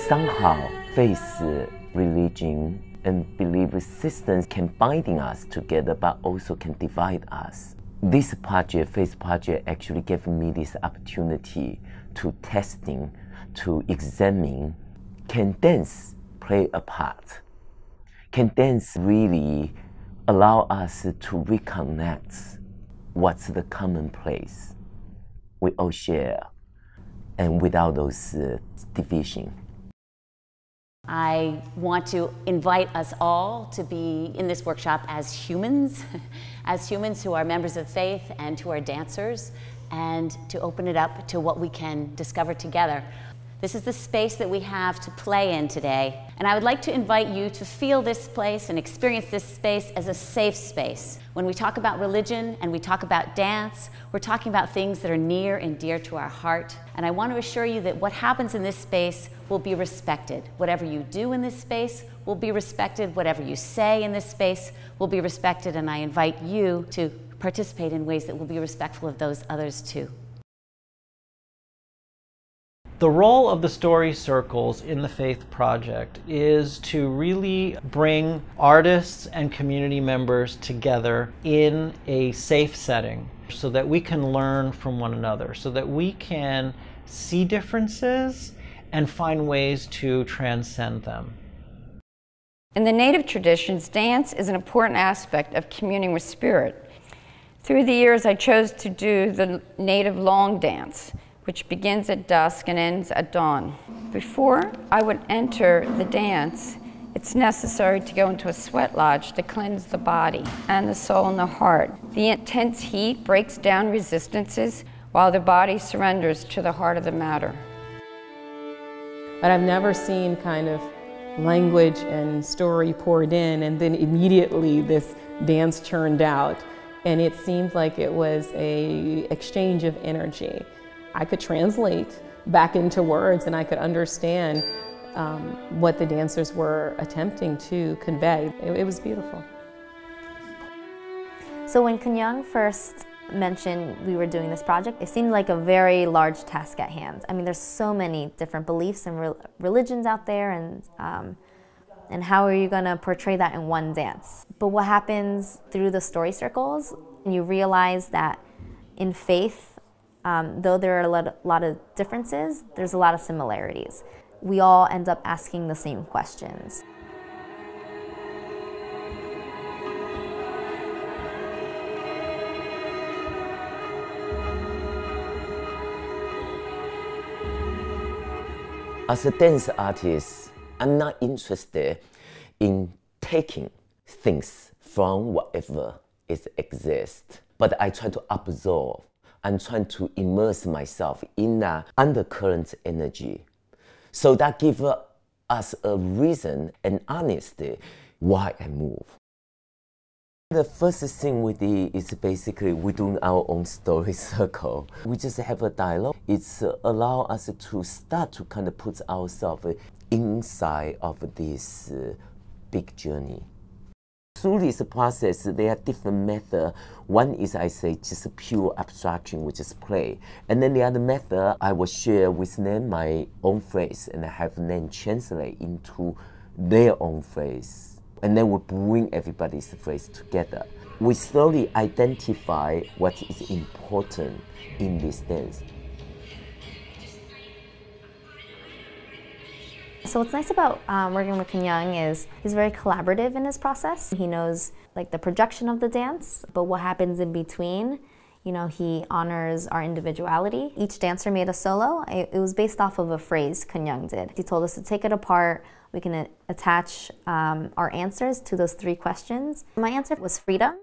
somehow face religion and belief systems can binding us together, but also can divide us. This project, Faith Project, actually gave me this opportunity to testing, to examine, can dance play a part? Can dance really allow us to reconnect what's the common place we all share, and without those division? I want to invite us all to be in this workshop as humans, as humans who are members of faith and who are dancers, and to open it up to what we can discover together. This is the space that we have to play in today, and I would like to invite you to feel this place and experience this space as a safe space. When we talk about religion and we talk about dance, we're talking about things that are near and dear to our heart, and I want to assure you that what happens in this space will be respected. Whatever you do in this space will be respected. Whatever you say in this space will be respected, and I invite you to participate in ways that will be respectful of those others too. The role of the story circles in the Faith Project is to really bring artists and community members together in a safe setting so that we can learn from one another, so that we can see differences and find ways to transcend them. In the Native traditions, dance is an important aspect of communing with spirit. Through the years, I chose to do the Native long dance, which begins at dusk and ends at dawn. Before I would enter the dance, it's necessary to go into a sweat lodge to cleanse the body and the soul and the heart. The intense heat breaks down resistances while the body surrenders to the heart of the matter. But I've never seen kind of language and story poured in and then immediately this dance churned out. And it seemed like it was an exchange of energy. I could translate back into words and I could understand what the dancers were attempting to convey. It was beautiful. So when Kun-Yang first mentioned we were doing this project, it seemed like a very large task at hand. I mean, there's so many different beliefs and religions out there, and how are you going to portray that in one dance? But what happens through the story circles, you realize that in faith, though there are a lot of differences, there's a lot of similarities. We all end up asking the same questions. As a dance artist, I'm not interested in taking things from whatever exists, but I try to absorb. I'm trying to immerse myself in that undercurrent energy. So that gives us a reason and honesty why I move. The first thing we did is basically we're doing our own story circle. We just have a dialogue. It's allow us to start to kind of put ourselves inside of this big journey. Through this process, there are different methods. One is, I say, just pure abstraction, which is play. And then the other method, I will share with them my own phrase and have them translate into their own phrase. And then we bring everybody's phrase together. We slowly identify what is important in this dance. So what's nice about working with Kun-Yang is he's very collaborative in his process. He knows like the projection of the dance, but what happens in between, you know, he honors our individuality. Each dancer made a solo. It was based off of a phrase Kun-Yang did. He told us to take it apart. We can attach our answers to those 3 questions. My answer was freedom.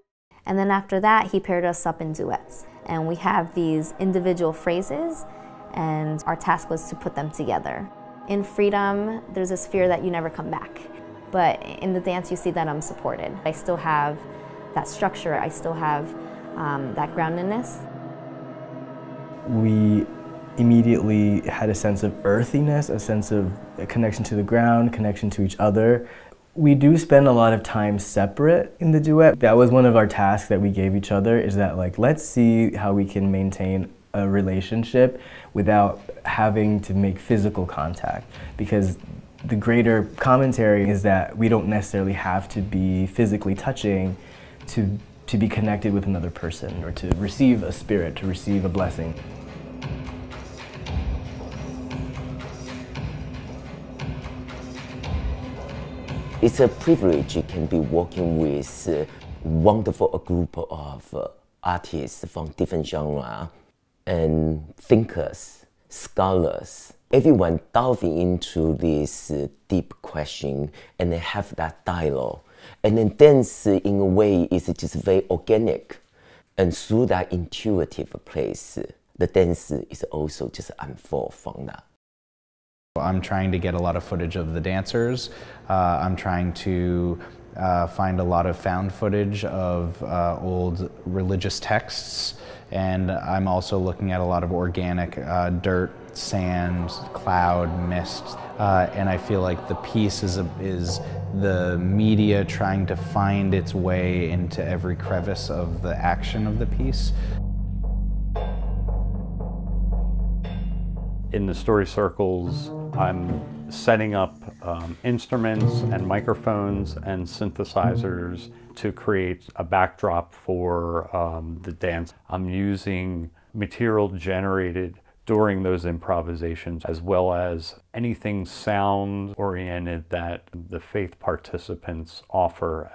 And then after that, he paired us up in duets. And we have these individual phrases, and our task was to put them together. In freedom, there's this fear that you never come back. But in the dance, you see that I'm supported. I still have that structure. I still have that groundedness. We immediately had a sense of earthiness, a sense of a connection to the ground, connection to each other. We do spend a lot of time separate in the duet. That was one of our tasks that we gave each other, is that like, let's see how we can maintain a relationship without having to make physical contact, because the greater commentary is that we don't necessarily have to be physically touching to be connected with another person or to receive a spirit, to receive a blessing. It's a privilege you can be working with a wonderful group of artists from different genres and thinkers, scholars. Everyone delving into this deep question and they have that dialogue. And then dance in a way is just very organic. And through that intuitive place, the dance is also just unfold from that. I'm trying to get a lot of footage of the dancers. I'm trying to find a lot of found footage of old religious texts. And I'm also looking at a lot of organic dirt, sand, cloud, mist. And I feel like the piece is the media trying to find its way into every crevice of the action of the piece. In the story circles, I'm setting up instruments and microphones and synthesizers to create a backdrop for the dance. I'm using material generated during those improvisations, as well as anything sound-oriented that the faith participants offer.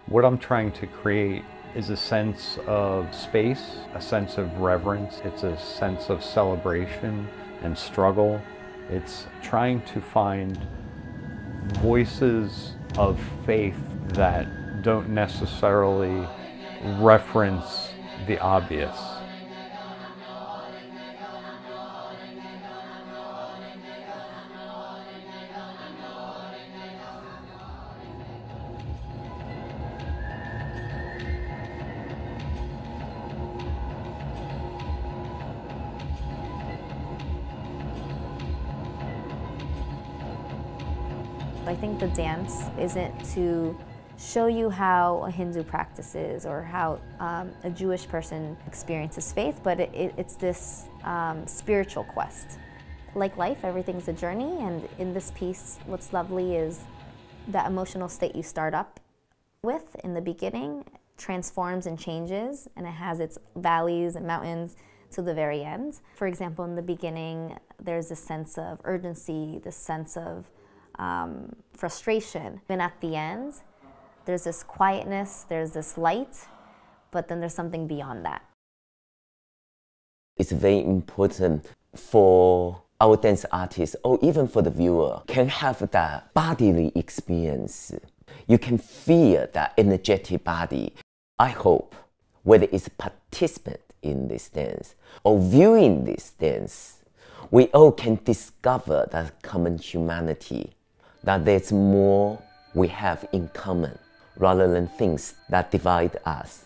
What I'm trying to create is a sense of space, a sense of reverence. It's a sense of celebration and struggle. It's trying to find voices of faith that don't necessarily reference the obvious. I think the dance isn't to show you how a Hindu practices or how a Jewish person experiences faith, but it's this spiritual quest. Like life, everything's a journey, and in this piece, what's lovely is that emotional state you start up with in the beginning transforms and changes, and it has its valleys and mountains to the very end. For example, in the beginning, there's a sense of urgency, this sense of frustration. And at the end, there's this quietness, there's this light, but then there's something beyond that. It's very important for our dance artists, or even for the viewer, can have that bodily experience. You can feel that energetic body. I hope whether it's a participant in this dance or viewing this dance, we all can discover that common humanity, that there's more we have in common rather than things that divide us.